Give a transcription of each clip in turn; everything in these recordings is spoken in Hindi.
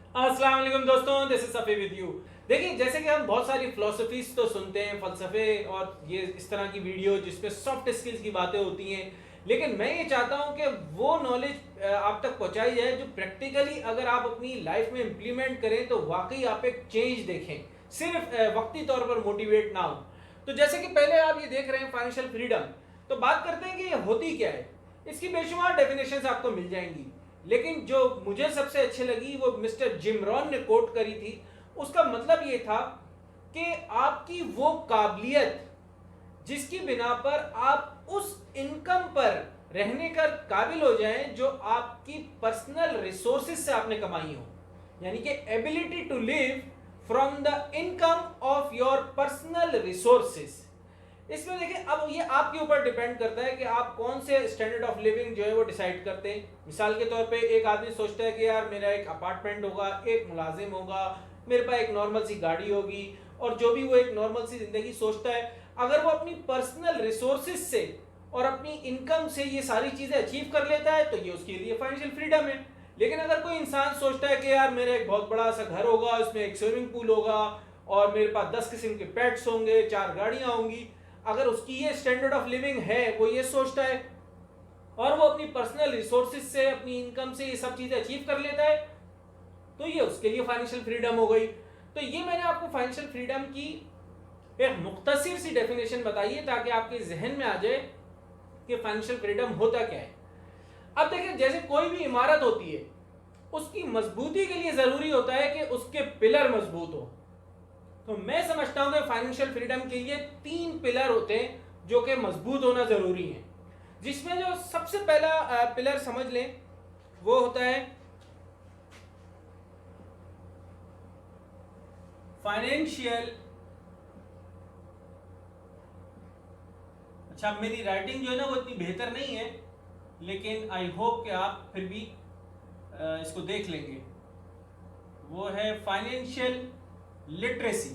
अस्सलाम वालेकुम दोस्तों, this is Safi with you. देखिए, जैसे कि हम बहुत सारी फिलोसफीज तो सुनते हैं, फलसफे और ये इस तरह की वीडियो जिसमें सॉफ्ट स्किल्स की बातें होती हैं, लेकिन मैं ये चाहता हूँ कि वो नॉलेज आप तक पहुँचाई जाए जो प्रैक्टिकली अगर आप अपनी लाइफ में इम्प्लीमेंट करें तो वाकई आप एक चेंज देखें, सिर्फ वक्ती तौर पर मोटिवेट ना हो। तो जैसे कि पहले आप ये देख रहे हैं फाइनेंशियल फ्रीडम, तो बात करते हैं कि ये होती क्या है। इसकी बेशुमार डेफिनेशंस आपको मिल जाएंगी, लेकिन जो मुझे सबसे अच्छी लगी वो मिस्टर जिम रॉन ने कोट करी थी। उसका मतलब ये था कि आपकी वो काबिलियत जिसकी बिना पर आप उस इनकम पर रहने का काबिल हो जाएं जो आपकी पर्सनल रिसोर्सेज से आपने कमाई हो, यानी कि ability to live from the income of your personal resources. इसमें देखिए, अब ये आपके ऊपर डिपेंड करता है कि आप कौन से स्टैंडर्ड ऑफ लिविंग जो है वो डिसाइड करते हैं। मिसाल के तौर पे एक आदमी सोचता है कि यार मेरा एक अपार्टमेंट होगा, एक मुलाजिम होगा, मेरे पास एक नॉर्मल सी गाड़ी होगी, और जो भी वो एक नॉर्मल सी जिंदगी सोचता है, अगर वो अपनी पर्सनल रिसोर्सेज से और अपनी इनकम से ये सारी चीजें अचीव कर लेता है तो ये उसके लिए फाइनेंशियल फ्रीडम है। लेकिन अगर कोई इंसान सोचता है कि यार मेरा एक बहुत बड़ा सा घर होगा, उसमें एक स्विमिंग पूल होगा और मेरे पास 10 किस्म के पेट्स होंगे, 4 गाड़ियां होंगी, अगर उसकी ये स्टैंडर्ड ऑफ लिविंग है, वो ये सोचता है और वो अपनी पर्सनल रिसोर्सेज से, अपनी इनकम से ये सब चीजें अचीव कर लेता है, तो ये उसके लिए फाइनेंशियल फ्रीडम हो गई। तो ये मैंने आपको फाइनेंशियल फ्रीडम की एक मुख्तसर सी डेफिनेशन बताई है ताकि आपके जहन में आ जाए कि फाइनेंशियल फ्रीडम होता क्या है। अब देखिए, जैसे कोई भी इमारत होती है, उसकी मजबूती के लिए जरूरी होता है कि उसके पिलर मजबूत हो। तो मैं समझता हूं कि फाइनेंशियल फ्रीडम के लिए 3 पिलर होते हैं जो कि मजबूत होना जरूरी है, जिसमें जो सबसे पहला पिलर समझ लें वो होता है फाइनेंशियल। अच्छा, मेरी राइटिंग जो है ना वो इतनी बेहतर नहीं है, लेकिन आई होप कि आप फिर भी इसको देख लेंगे। वो है फाइनेंशियल लिटरेसी।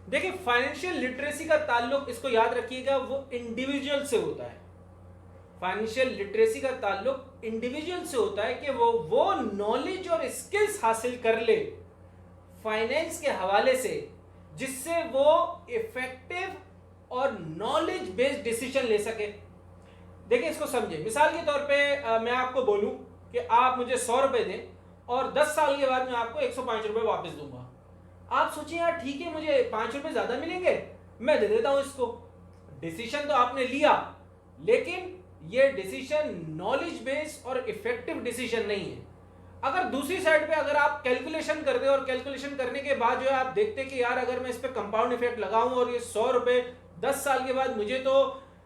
देखिए, फाइनेंशियल लिटरेसी का ताल्लुक, इसको याद रखिएगा, वो इंडिविजुअल से होता है। फाइनेंशियल लिटरेसी का ताल्लुक इंडिविजुअल से होता है कि वो नॉलेज और स्किल्स हासिल कर ले फाइनेंस के हवाले से, जिससे वो इफेक्टिव और नॉलेज बेस्ड डिसीजन ले सके। देखिए, इसको समझे। मिसाल के तौर पे मैं आपको बोलूं कि आप मुझे 100 रुपए दें और 10 साल के बाद मैं आपको 105 रुपए वापस दूंगा। आप सोचिए, यार ठीक है, मुझे 5 रुपए ज्यादा मिलेंगे, मैं दे देता हूं इसको। डिसीजन तो आपने लिया, लेकिन ये डिसीजन नॉलेज बेस्ड और इफेक्टिव डिसीजन नहीं है। अगर दूसरी साइड पे अगर आप कैलकुलेशन कर दे और कैलकुलेशन करने के बाद जो है आप देखते कि यार अगर मैं इस पे कंपाउंड इफेक्ट लगाऊं और ये 100 रुपए 10 साल के बाद मुझे तो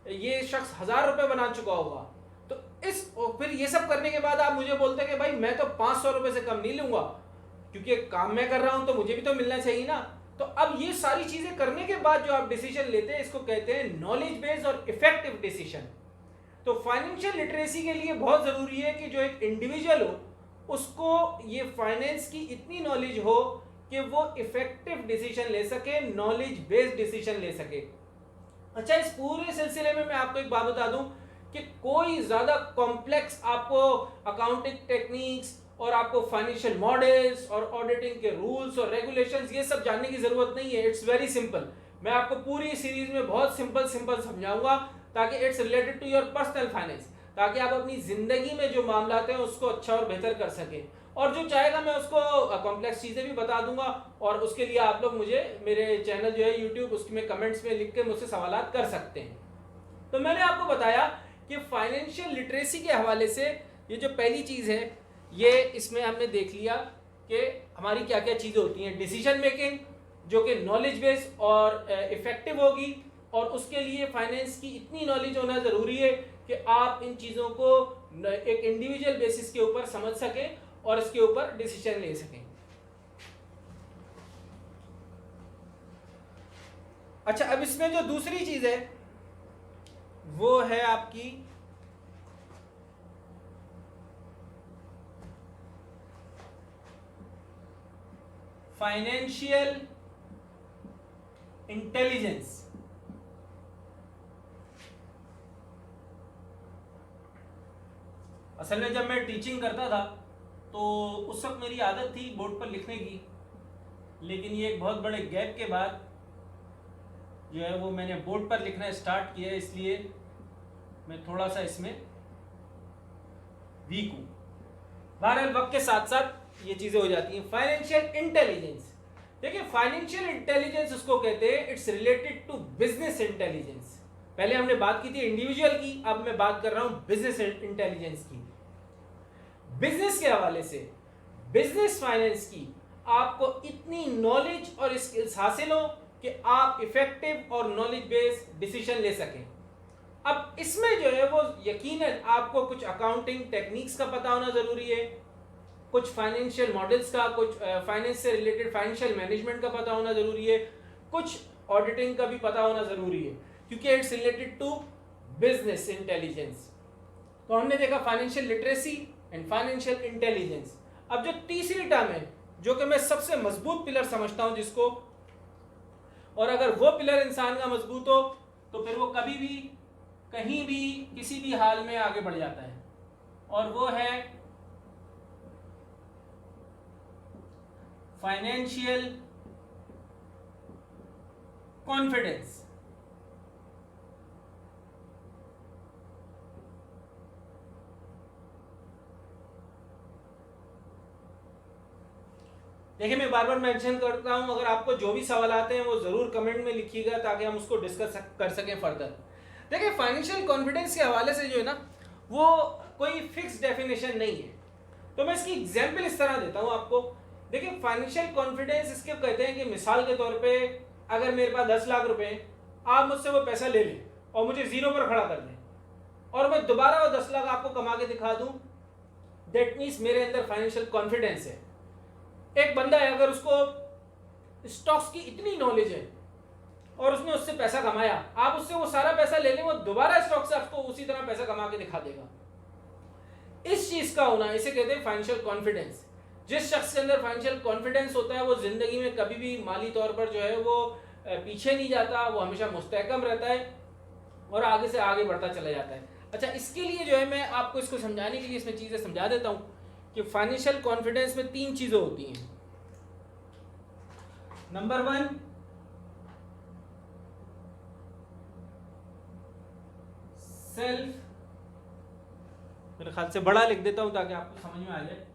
ये शख्स 1000 रुपए बना चुका होगा, तो इस फिर ये सब करने के बाद आप मुझे बोलते हैं कि भाई मैं तो 500 रुपए से कम नहीं लूंगा, क्योंकि काम मैं कर रहा हूं तो मुझे भी तो मिलना चाहिए ना। तो अब ये सारी चीजें करने के बाद जो आप डिसीजन लेते हैं, इसको कहते हैं नॉलेज बेस्ड और इफेक्टिव डिसीजन। तो फाइनेंशियल लिटरेसी के लिए बहुत जरूरी है कि जो एक इंडिविजुअल हो उसको ये फाइनेंस की इतनी नॉलेज हो कि वो इफेक्टिव डिसीजन ले सके, नॉलेज बेस्ड डिसीजन ले सके। अच्छा, इस पूरे सिलसिले में मैं आपको एक बात बता दूं कि कोई ज्यादा कॉम्प्लेक्स आपको अकाउंटिंग टेक्निक्स और आपको फाइनेंशियल मॉडल्स और ऑडिटिंग के रूल्स और रेगुलेशंस ये सब जानने की जरूरत नहीं है। It's very simple. मैं आपको पूरी सीरीज में बहुत सिंपल सिंपल समझाऊंगा ताकि it's related to your personal finance, ताकि आप अपनी जिंदगी में जो मामला हैं उसको अच्छा और बेहतर कर सकें। और जो चाहेगा मैं उसको कॉम्प्लेक्स चीजें भी बता दूंगा, और उसके लिए आप लोग मुझे मेरे चैनल जो है यूट्यूब, उसमें कमेंट्स में लिख के मुझसे सवालात कर सकते हैं। तो मैंने आपको बताया कि फाइनेंशियल लिटरेसी के हवाले से ये जो पहली चीज है, ये इसमें हमने देख लिया कि हमारी क्या क्या चीजें होती हैं। डिसीजन मेकिंग जो कि नॉलेज बेस्ड और इफेक्टिव होगी, और उसके लिए फाइनेंस की इतनी नॉलेज होना जरूरी है कि आप इन चीजों को एक इंडिविजुअल बेसिस के ऊपर समझ सकें और इसके ऊपर डिसीजन ले सकें। अच्छा, अब इसमें जो दूसरी चीज है वो है आपकी फाइनेंशियल इंटेलिजेंस। असल में जब मैं टीचिंग करता था तो उस वक्त मेरी आदत थी बोर्ड पर लिखने की, लेकिन ये एक बहुत बड़े गैप के बाद जो है वो मैंने बोर्ड पर लिखना स्टार्ट किया, इसलिए मैं थोड़ा सा इसमें वीक हूँ। बहरहाल वक्त के साथ साथ ये चीज़ें हो जाती हैं। फाइनेंशियल इंटेलिजेंस, देखिए फाइनेंशियल इंटेलिजेंस उसको कहते हैं, it's related to business intelligence. पहले हमने बात की थी इंडिविजुअल की, अब मैं बात कर रहा हूं बिजनेस इंटेलिजेंस की। बिजनेस के हवाले से बिजनेस फाइनेंस की आपको इतनी नॉलेज और स्किल्स हासिल हो कि आप इफेक्टिव और नॉलेज बेस्ड डिसीजन ले सकें। अब इसमें जो है वो यकीनन आपको कुछ अकाउंटिंग टेक्निक्स का पता होना जरूरी है, कुछ फाइनेंशियल मॉडल्स का, कुछ फाइनेंस से रिलेटेड फाइनेंशियल मैनेजमेंट का पता होना जरूरी है, कुछ ऑडिटिंग का भी पता होना जरूरी है, क्योंकि it's related to business intelligence. तो हमने देखा financial literacy and financial intelligence. अब जो तीसरी टर्म है, जो कि मैं सबसे मजबूत पिलर समझता हूं जिसको, और अगर वो पिलर इंसान का मजबूत हो तो फिर वो कभी भी कहीं भी किसी भी हाल में आगे बढ़ जाता है, और वो है फाइनेंशियल कॉन्फिडेंस। देखिए मैं बार बार मेंशन करता हूं, अगर आपको जो भी सवाल आते हैं वो जरूर कमेंट में लिखिएगा ताकि हम उसको डिस्कस कर सकें फर्दर। देखिए फाइनेंशियल कॉन्फिडेंस के हवाले से जो है ना वो कोई फिक्स डेफिनेशन नहीं है, तो मैं इसकी एग्जांपल इस तरह देता हूं आपको। देखिए फाइनेंशियल कॉन्फिडेंस इसके कहते हैं कि मिसाल के तौर पे अगर मेरे पास 10 लाख रुपए हैं, आप मुझसे वो पैसा ले लें और मुझे जीरो पर खड़ा कर दें, और मैं दोबारा वो 10 लाख आपको कमा के दिखा दूं, दैट मीन्स मेरे अंदर फाइनेंशियल कॉन्फिडेंस है। एक बंदा है, अगर उसको स्टॉक्स की इतनी नॉलेज है और उसने उससे पैसा कमाया, आप उससे वो सारा पैसा ले लें, वो दोबारा स्टॉक से आपको उसी तरह पैसा कमा के दिखा देगा। इस चीज का होना, इसे कहते हैं फाइनेंशियल कॉन्फिडेंस। जिस शख्स के अंदर फाइनेंशियल कॉन्फिडेंस होता है वो जिंदगी में कभी भी माली तौर पर जो है वो पीछे नहीं जाता, वो हमेशा मुस्तहकम रहता है और आगे से आगे बढ़ता चला जाता है। अच्छा, इसके लिए जो है मैं आपको इसको समझाने के लिए इसमें चीजें समझा देता हूं कि फाइनेंशियल कॉन्फिडेंस में 3 चीजें होती हैं। नंबर 1, सेल्फ, मेरे ख्याल से बड़ा लिख देता हूं ताकि आपको समझ में आ जाए।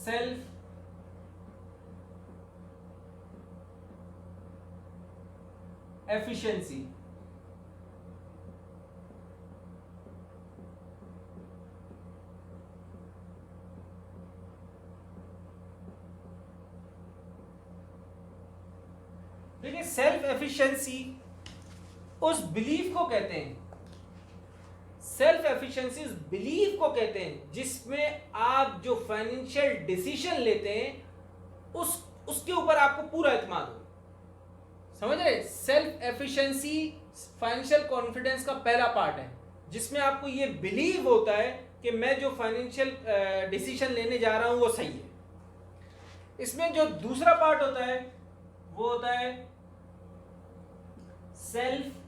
Self efficiency. देखिए सेल्फ एफिशिएंसी उस बिलीफ को कहते हैं, सेल्फ एफिशिएंसी उस बिलीफ को कहते हैं जिसमें आप जो फाइनेंशियल डिसीजन लेते हैं उसके ऊपर आपको पूरा एतमाद हो। समझ रहे? सेल्फ एफिशिएंसी फाइनेंशियल कॉन्फिडेंस का पहला पार्ट है, जिसमें आपको ये बिलीव होता है कि मैं जो फाइनेंशियल डिसीजन लेने जा रहा हूं वो सही है। इसमें जो दूसरा पार्ट होता है वो होता है सेल्फ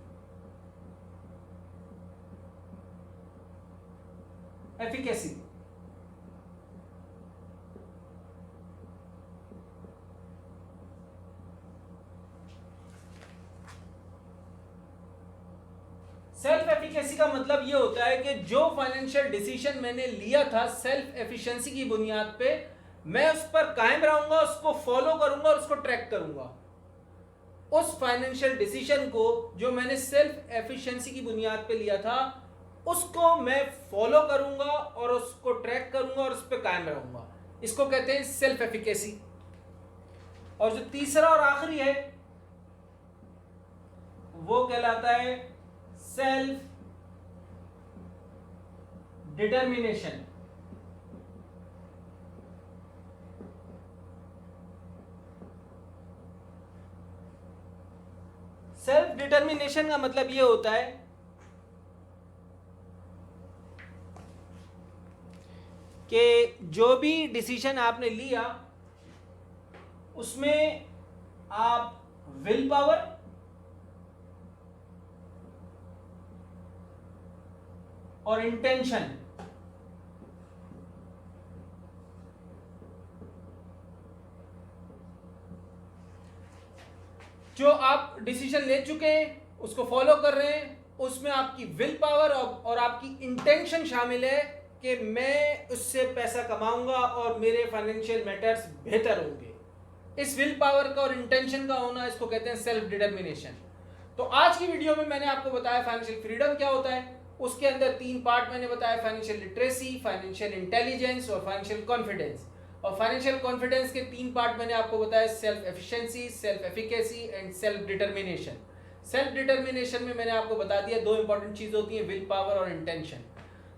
एफिकेसी। सेल्फ एफिकेसी का मतलब यह होता है कि जो फाइनेंशियल डिसीजन मैंने लिया था सेल्फ एफिशिएंसी की बुनियाद पे, मैं उस पर कायम रहूंगा, उसको फॉलो करूंगा और उसको ट्रैक करूंगा। उस फाइनेंशियल डिसीजन को जो मैंने सेल्फ एफिशिएंसी की बुनियाद पे लिया था उसको मैं फॉलो करूंगा और उसको ट्रैक करूंगा और उस पर कायम रहूंगा। इसको कहते हैं सेल्फ एफिकेसी। और जो तीसरा और आखिरी है वो कहलाता है सेल्फ डिटर्मिनेशन। सेल्फ डिटर्मिनेशन का मतलब यह होता है कि जो भी डिसीजन आपने लिया उसमें आप विल पावर और इंटेंशन। जो आप डिसीजन ले चुके हैं, उसको फॉलो कर रहे हैं, उसमें आपकी विल पावर और आपकी इंटेंशन शामिल है कि मैं उससे पैसा कमाऊंगा और मेरे फाइनेंशियल मैटर्स बेहतर होंगे। इस विल पावर का और इंटेंशन का होना, इसको कहते हैं सेल्फ डिटर्मिनेशन। तो आज की वीडियो में मैंने आपको बताया फाइनेंशियल फ्रीडम क्या होता है। उसके अंदर 3 पार्ट मैंने बताया, फाइनेंशियल लिटरेसी, फाइनेंशियल इंटेलिजेंस और फाइनेंशियल कॉन्फिडेंस। और फाइनेंशियल कॉन्फिडेंस के 3 पार्ट मैंने आपको बताया, self efficiency, self efficacy and self determination. Self determination में मैंने आपको बता दिया 2 इंपॉर्टेंट चीज होती है, विल पावर और इंटेंशन।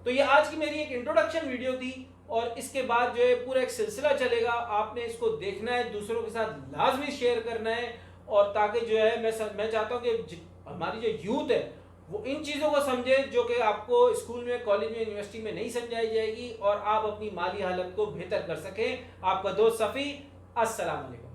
तो ये आज की मेरी एक इंट्रोडक्शन वीडियो थी और इसके बाद जो है पूरा एक सिलसिला चलेगा। आपने इसको देखना है, दूसरों के साथ लाजमी शेयर करना है, और ताकि जो है मैं चाहता हूँ कि हमारी जो यूथ है वो इन चीज़ों को समझे जो कि आपको स्कूल में, कॉलेज में, यूनिवर्सिटी में नहीं समझाई जाएगी, और आप अपनी माली हालत को बेहतर कर सकें। आपका दोस्त सफ़ी, अस्सलाम वालेकुम।